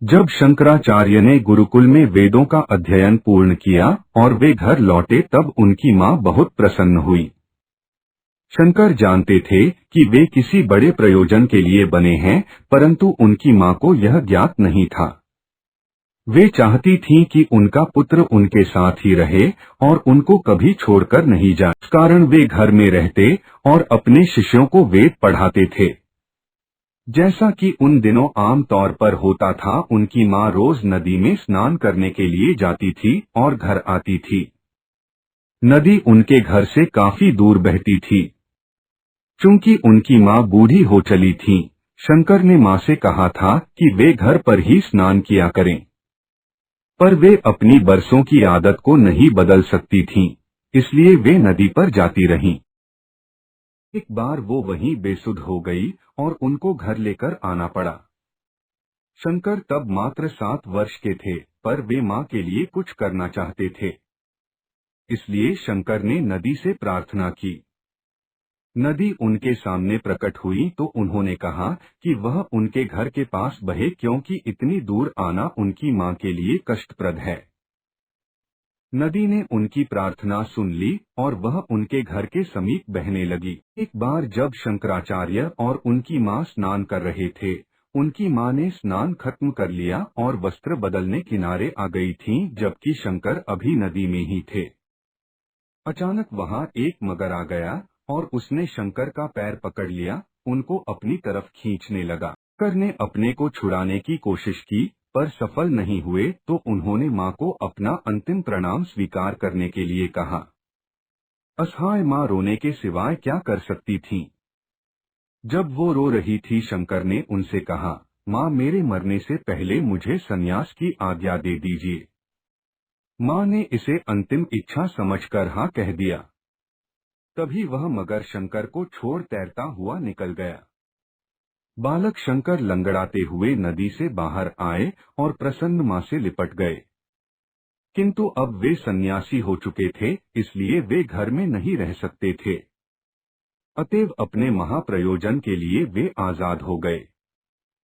जब शंकराचार्य ने गुरुकुल में वेदों का अध्ययन पूर्ण किया और वे घर लौटे तब उनकी माँ बहुत प्रसन्न हुई। शंकर जानते थे कि वे किसी बड़े प्रयोजन के लिए बने हैं, परंतु उनकी माँ को यह ज्ञात नहीं था। वे चाहती थीं कि उनका पुत्र उनके साथ ही रहे और उनको कभी छोड़कर नहीं जाए। इस कारण वे घर में रहते और अपने शिष्यों को वेद पढ़ाते थे। जैसा कि उन दिनों आम तौर पर होता था, उनकी माँ रोज नदी में स्नान करने के लिए जाती थी और घर आती थी। नदी उनके घर से काफी दूर बहती थी। चूंकि उनकी माँ बूढ़ी हो चली थी, शंकर ने माँ से कहा था कि वे घर पर ही स्नान किया करें, पर वे अपनी बरसों की आदत को नहीं बदल सकती थीं, इसलिए वे नदी पर जाती रहीं। एक बार वो वहीं बेसुध हो गई और उनको घर लेकर आना पड़ा। शंकर तब मात्र 7 वर्ष के थे, पर वे माँ के लिए कुछ करना चाहते थे। इसलिए शंकर ने नदी से प्रार्थना की। नदी उनके सामने प्रकट हुई तो उन्होंने कहा कि वह उनके घर के पास बहे, क्योंकि इतनी दूर आना उनकी माँ के लिए कष्टप्रद है। नदी ने उनकी प्रार्थना सुन ली और वह उनके घर के समीप बहने लगी। एक बार जब शंकराचार्य और उनकी माँ स्नान कर रहे थे, उनकी माँ ने स्नान खत्म कर लिया और वस्त्र बदलने किनारे आ गई थीं, जबकि शंकर अभी नदी में ही थे। अचानक वहां एक मगर आ गया और उसने शंकर का पैर पकड़ लिया, उनको अपनी तरफ खींचने लगा। शंकर ने अपने को छुड़ाने की कोशिश की, पर सफल नहीं हुए तो उन्होंने माँ को अपना अंतिम प्रणाम स्वीकार करने के लिए कहा। असहाय माँ रोने के सिवाय क्या कर सकती थीं? जब वो रो रही थी, शंकर ने उनसे कहा, माँ, मेरे मरने से पहले मुझे संन्यास की आज्ञा दे दीजिए। माँ ने इसे अंतिम इच्छा समझकर हाँ कह दिया। तभी वह मगर शंकर को छोड़ तैरता हुआ निकल गया। बालक शंकर लंगड़ाते हुए नदी से बाहर आए और प्रसन्न माँ से लिपट गए। किंतु अब वे सन्यासी हो चुके थे, इसलिए वे घर में नहीं रह सकते थे। अतएव अपने महाप्रयोजन के लिए वे आजाद हो गए।